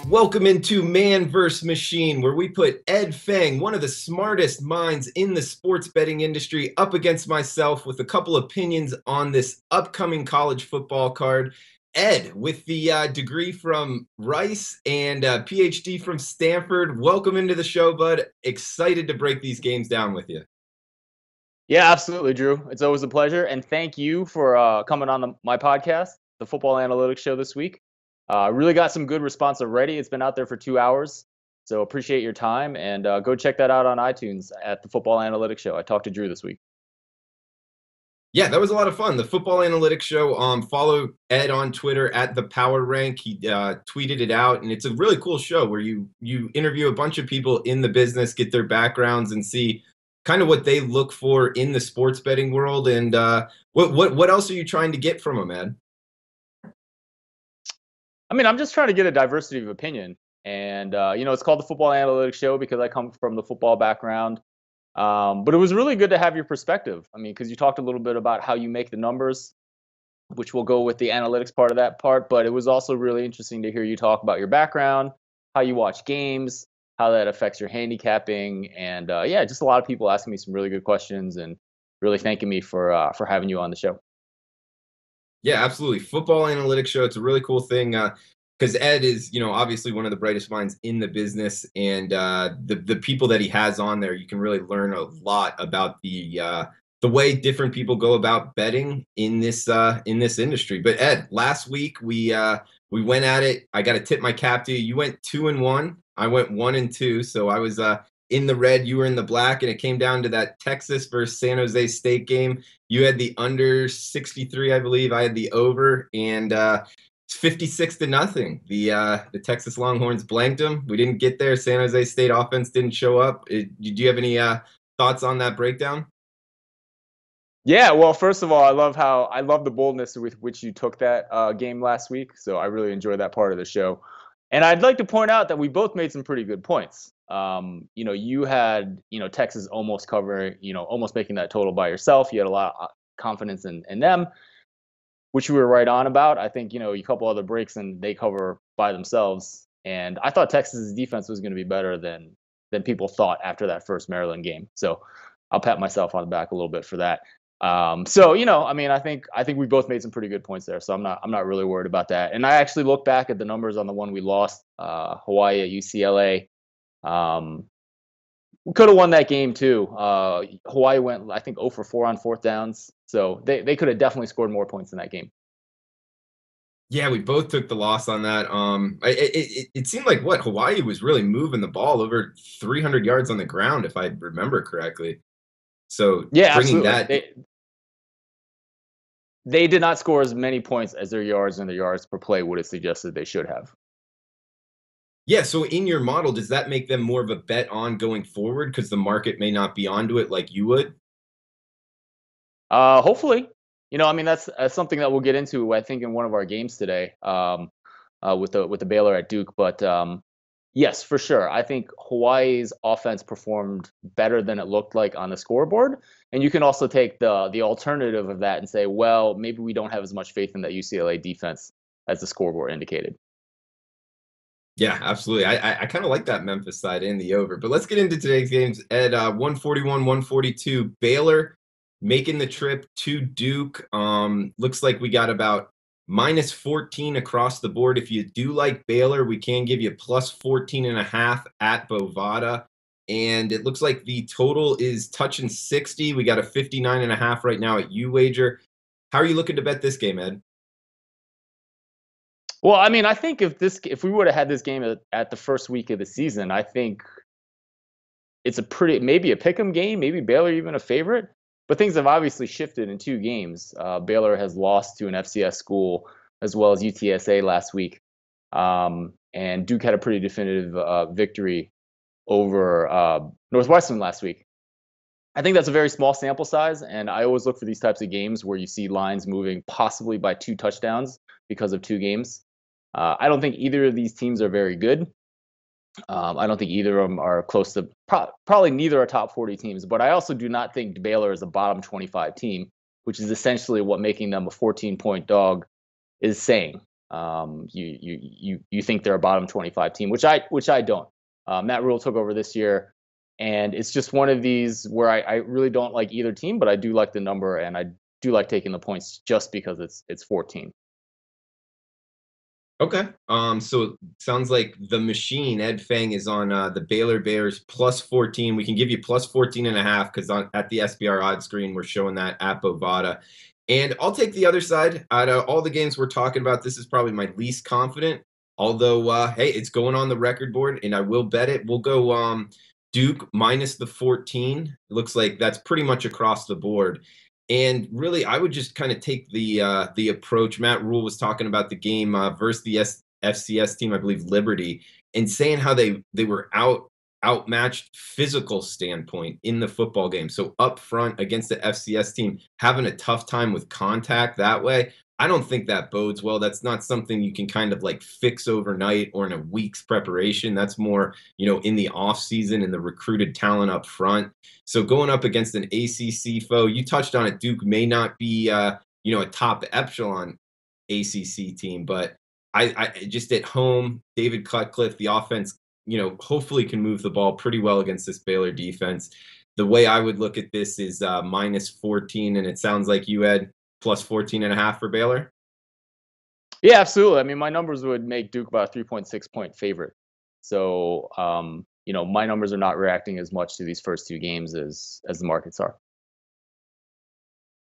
Welcome into Man vs. Machine, where we put Ed Feng, one of the smartest minds in the sports betting industry, up against myself with a couple opinions on this upcoming college football card. Ed, with the degree from Rice and PhD from Stanford, welcome into the show, bud. Excited to break these games down with you. Yeah, absolutely, Drew. It's always a pleasure. And thank you for coming on my podcast, the Football Analytics Show this week. Really got some good response already. It's been out there for 2 hours. So appreciate your time. And go check that out on iTunes at the Football Analytics Show. I talked to Drew this week. Yeah, that was a lot of fun. The Football Analytics Show. Follow Ed on Twitter at the Power Rank. He tweeted it out, and it's a really cool show where you interview a bunch of people in the business, get their backgrounds, and see kind of what they look for in the sports betting world. And what else are you trying to get from them, Ed? I mean, I'm just trying to get a diversity of opinion. And, it's called the Football Analytics Show because I come from the football background. But it was really good to have your perspective. I mean, because you talked a little bit about how you make the numbers, which will go with the analytics part of that part. But it was also really interesting to hear you talk about your background, how you watch games, how that affects your handicapping. And just a lot of people asking me some really good questions and really thanking me for having you on the show. Yeah, absolutely. Football Analytics Show. It's a really cool thing because Ed is, obviously one of the brightest minds in the business, and the people that he has on there, you can really learn a lot about the way different people go about betting in this industry. But Ed, last week we went at it. I got to tip my cap to you. You went 2-1. I went 1-2. So I was in the red, you were in the black, and it came down to that Texas versus San Jose State game. You had the under 63, I believe. I had the over, and it's 56-0. The Texas Longhorns blanked them. We didn't get there. San Jose State offense didn't show up. Do you have any thoughts on that breakdown? Yeah, well, first of all, I love the boldness with which you took that game last week. So I really enjoyed that part of the show. And I'd like to point out that we both made some pretty good points. You had, Texas almost covering, almost making that total by yourself. You had a lot of confidence in them, which you were right on about. I think, a couple other breaks and they cover by themselves. And I thought Texas's defense was going to be better than people thought after that first Maryland game. So I'll pat myself on the back a little bit for that. I think we both made some pretty good points there. So I'm not really worried about that. And I actually look back at the numbers on the one we lost, Hawaii at UCLA. We could have won that game too. Hawaii went, I think, 0 for 4 on fourth downs. So they could have definitely scored more points in that game. Yeah, we both took the loss on that. It seemed like Hawaii was really moving the ball over 300 yards on the ground, if I remember correctly. So yeah, bringing absolutely. that. They did not score as many points as their yards and their yards per play would have suggested they should have. Yeah, so in your model, does that make them more of a bet on going forward because the market may not be onto it like you would? Hopefully, that's something that we'll get into, I think, in one of our games today, with the Baylor at Duke. But yes, for sure, I think Hawaii's offense performed better than it looked like on the scoreboard. And you can also take the alternative of that and say, well, maybe we don't have as much faith in that UCLA defense as the scoreboard indicated. Yeah, absolutely. I kind of like that Memphis side in the over. But let's get into today's games. At 141, 142, Baylor making the trip to Duke. Looks like we got about minus 14 across the board. If you do like Baylor, we can give you plus 14.5 at Bovada. And it looks like the total is touching 60. We got a 59.5 right now at UWager. How are you looking to bet this game, Ed? Well, I mean, I think if we would have had this game at the first week of the season, I think it's maybe a pick'em game, maybe Baylor even a favorite. But things have obviously shifted in two games. Baylor has lost to an FCS school as well as UTSA last week, and Duke had a pretty definitive victory over Northwestern last week. I think that's a very small sample size, and I always look for these types of games where you see lines moving possibly by 2 touchdowns because of 2 games. I don't think either of these teams are very good. I don't think either of them are close to probably neither are top 40 teams, but I also do not think Baylor is a bottom 25 team, which is essentially what making them a 14-point dog is saying. You think they're a bottom 25 team, which I don't. Matt Rule took over this year, and it's just one of these where I really don't like either team, but I do like the number, and I do like taking the points just because it's 14. Okay. So it sounds like the machine, Ed Feng, is on the Baylor Bears plus 14. We can give you plus 14 and a half because at the SBR odd screen, we're showing that at Bovada. And I'll take the other side. Out of all the games we're talking about, this is probably my least confident. Although, hey, it's going on the record board, and I will bet it. We'll go Duke minus the 14. It looks like that's pretty much across the board. And really, I would just kind of take the approach. Matt Rule was talking about the game versus the FCS team, I believe Liberty, and saying how they were outmatched physical standpoint in the football game. So up front against the FCS team, having a tough time with contact that way. I don't think that bodes well. That's not something you can kind of like fix overnight or in a week's preparation. That's more, in the off season and the recruited talent up front. So going up against an ACC foe, you touched on it. Duke may not be, a top echelon ACC team, but I just at home, David Cutcliffe, the offense, hopefully can move the ball pretty well against this Baylor defense. The way I would look at this is minus 14, and it sounds like you had plus 14 and a half for Baylor. Yeah, absolutely. I mean, my numbers would make Duke about a 3.6 point favorite. So, my numbers are not reacting as much to these first two games as the markets are.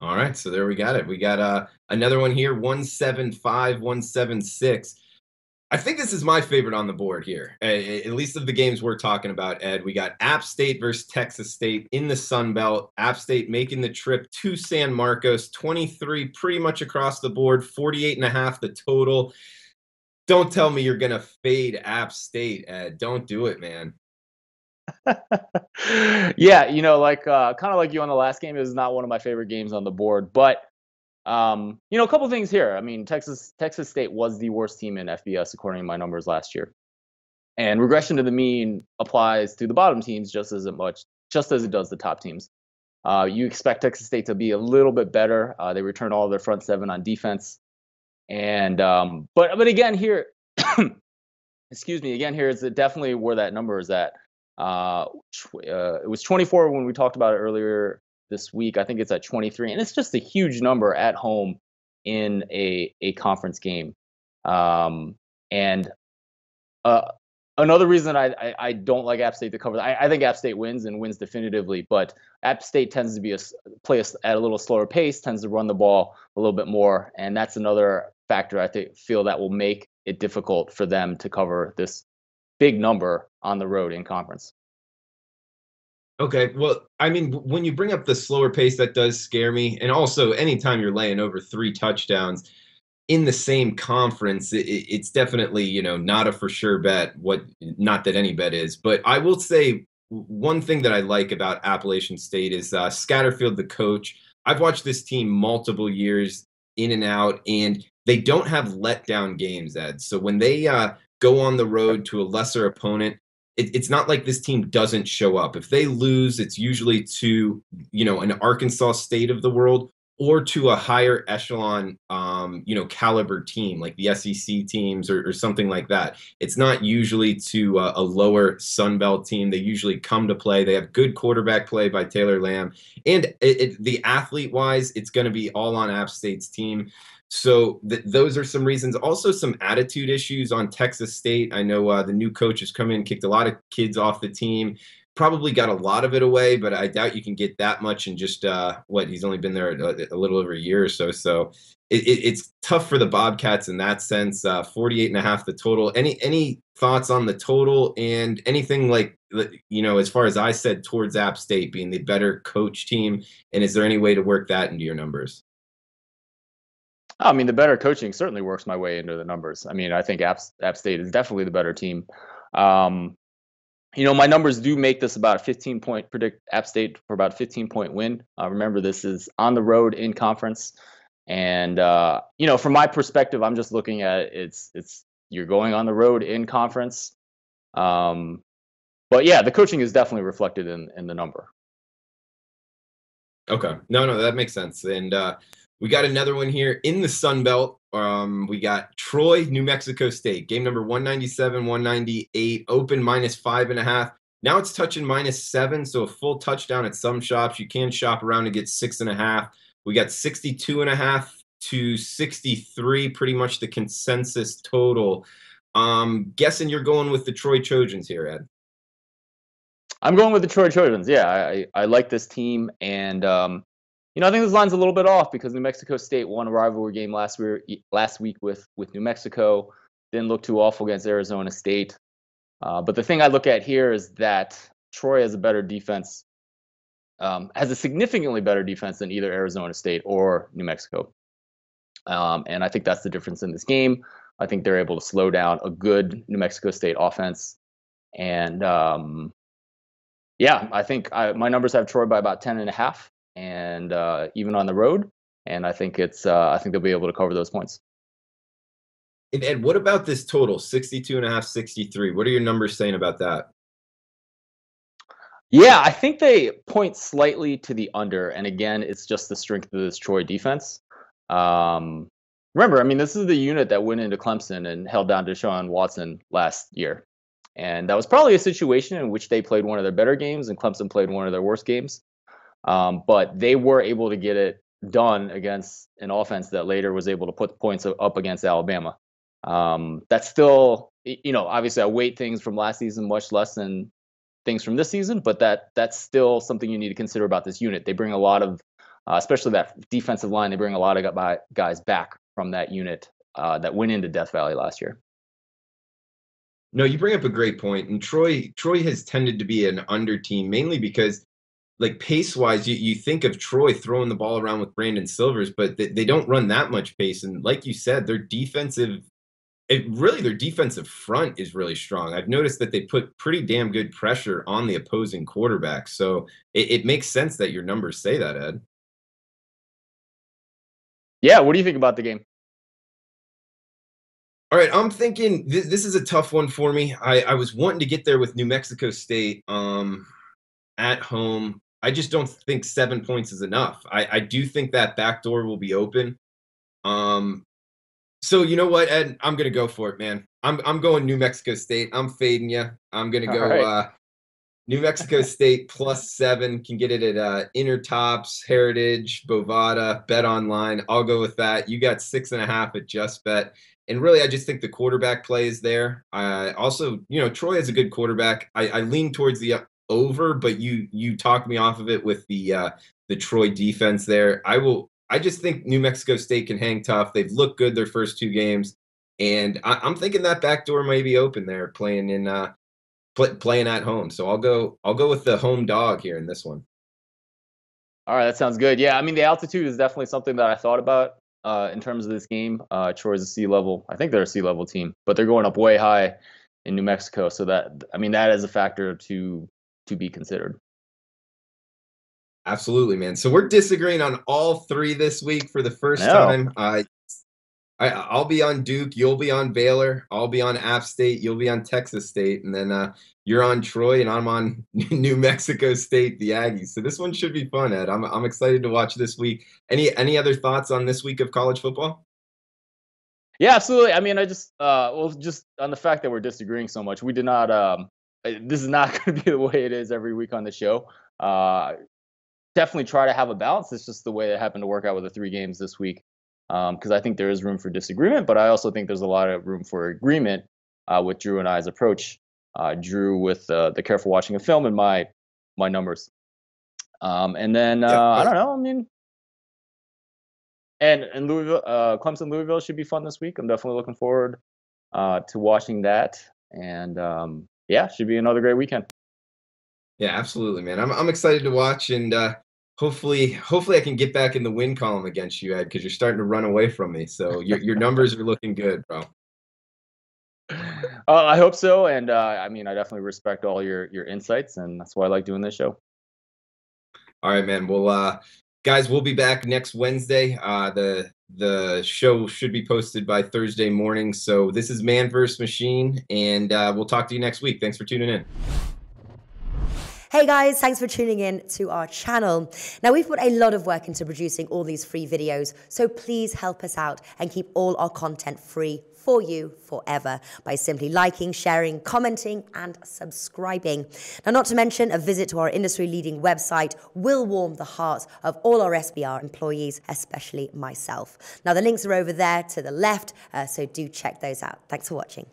All right, so there we got it. We got another one here, 175, 176. I think this is my favorite on the board here, at least of the games we're talking about, Ed. We got App State versus Texas State in the Sun Belt. App State making the trip to San Marcos, 23 pretty much across the board, 48 and a half the total. Don't tell me you're going to fade App State, Ed. Don't do it, man. Yeah, kind of like you on the last game, it was not one of my favorite games on the board, but a couple things here. I mean, Texas State was the worst team in FBS according to my numbers last year, and regression to the mean applies to the bottom teams just as it does the top teams. You expect Texas State to be a little bit better. They return all of their front seven on defense, and but again here, excuse me, again here is definitely where that number is at. It was 24 when we talked about it earlier this week. I think it's at 23, and it's just a huge number at home in a conference game. And another reason I don't like App State to cover, I think App State wins and wins definitively, but App State tends to be play at a little slower pace, tends to run the ball a little bit more, and that's another factor I feel that will make it difficult for them to cover this big number on the road in conference. Okay, well, I mean, when you bring up the slower pace, that does scare me. And also, anytime you're laying over 3 touchdowns in the same conference, it's definitely, not a for sure bet. Not that any bet is, but I will say one thing that I like about Appalachian State is Scatterfield, the coach. I've watched this team multiple years in and out, and they don't have letdown games, Ed. So when they go on the road to a lesser opponent, it's not like this team doesn't show up. If they lose, it's usually to, an Arkansas State of the world or to a higher echelon, caliber team like the SEC teams or something like that. It's not usually to a lower Sun Belt team. They usually come to play. They have good quarterback play by Taylor Lamb. And the athlete-wise, it's going to be all on App State's team. So those are some reasons. Also, some attitude issues on Texas State. I know the new coach has come in, kicked a lot of kids off the team, probably got a lot of it away, but I doubt you can get that much in just he's only been there a little over a year or so. So it's tough for the Bobcats in that sense. 48 and a half the total. Any thoughts on the total and anything like, as far as I said, towards App State being the better coach team? And is there any way to work that into your numbers? I mean, the better coaching certainly works my way into the numbers. I mean, I think App State is definitely the better team. My numbers do make this about a 15-point predict App State for about a 15-point win. Remember, this is on the road in conference. And, from my perspective, I'm just looking at it's you're going on the road in conference. But yeah, the coaching is definitely reflected in the number. Okay. No, that makes sense. And we got another one here in the Sun Belt. We got Troy, New Mexico State. Game number 197, 198. Open -5.5. Now it's touching -7, so a full touchdown at some shops. You can shop around to get 6.5. We got 62.5 to 63, pretty much the consensus total. Guessing you're going with the Troy Trojans here, Ed. I'm going with the Troy Trojans. Yeah, I like this team, and I think this line's a little bit off because New Mexico State won a rivalry game last week with New Mexico. Didn't look too awful against Arizona State. But the thing I look at here is that Troy has a better defense, has a significantly better defense than either Arizona State or New Mexico. And I think that's the difference in this game. I think they're able to slow down a good New Mexico State offense. And I think my numbers have Troy by about 10.5, and even on the road. And I think I think they'll be able to cover those points. And what about this total, 62.5, 63? What are your numbers saying about that? Yeah, I think they point slightly to the under. And again, it's just the strength of this Troy defense. Remember, I mean, this is the unit that went into Clemson and held down Deshaun Watson last year. And that was probably a situation in which they played one of their better games and Clemson played one of their worst games. But they were able to get it done against an offense that later was able to put points up against Alabama. That's still, obviously I weight things from last season much less than things from this season, but that's still something you need to consider about this unit. They bring a lot of, especially that defensive line, they bring a lot of guys back from that unit that went into Death Valley last year. No, you bring up a great point. And Troy has tended to be an under team, mainly because, like, pace-wise, you think of Troy throwing the ball around with Brandon Silvers, but they don't run that much pace. And like you said, their defensive front is really strong. I've noticed that they put pretty damn good pressure on the opposing quarterback. So it makes sense that your numbers say that, Ed. Yeah, what do you think about the game? All right, I'm thinking this is a tough one for me. I was wanting to get there with New Mexico State at home. I just don't think 7 points is enough. I do think that back door will be open. So you know what, Ed? I'm gonna go for it, man. I'm going New Mexico State. I'm fading you. I'm gonna go right. New Mexico State +7. Can get it at Intertops, Heritage, Bovada, Bet Online. I'll go with that. You got 6.5 at Just Bet. And really, I just think the quarterback play is there. Also, Troy has a good quarterback. I lean towards the over, but you talked me off of it with the Troy defense there. I just think New Mexico State can hang tough. They've looked good their first 2 games, and I'm thinking that back door may be open there, playing at home. So I'll go with the home dog here in this one. All right, that sounds good. Yeah, I mean, the altitude is definitely something that I thought about in terms of this game. Troy's a sea level. I think they're a sea level team, but they're going up way high in New Mexico. So that is a factor to be considered. Absolutely, man. So we're disagreeing on all 3 this week for the first time. I'll be on Duke, you'll be on Baylor, I'll be on App State, you'll be on Texas State, and then you're on Troy, and I'm on New Mexico State, the Aggies. So this one should be fun, Ed. I'm excited to watch this week. Any other thoughts on this week of college football? Yeah, absolutely. I mean, I just just on the fact that we're disagreeing so much, we did not. This is not going to be the way it is every week on the show. Definitely try to have a balance. It's just the way it happened to work out with the 3 games this week. Because I think there is room for disagreement, but I also think there's a lot of room for agreement with Drew and I's approach. Drew with the careful watching of film and my numbers. And then I don't know. I mean, and Louisville, Clemson, Louisville should be fun this week. I'm definitely looking forward to watching that. And should be another great weekend. Yeah, absolutely, man. I'm excited to watch, and hopefully I can get back in the win column against you, Ed, because you're starting to run away from me. So your numbers are looking good, bro. I hope so, and I mean, I definitely respect all your insights, and that's why I like doing this show. All right, man. Well, guys, we'll be back next Wednesday. The show should be posted by Thursday morning. So this is Man vs. Machine, and we'll talk to you next week. Thanks for tuning in. Hey guys, thanks for tuning in to our channel. Now we've put a lot of work into producing all these free videos, so please help us out and keep all our content free for you forever by simply liking, sharing, commenting, and subscribing. Now, not to mention, a visit to our industry-leading website will warm the hearts of all our SBR employees, especially myself. Now, the links are over there to the left, so do check those out. Thanks for watching.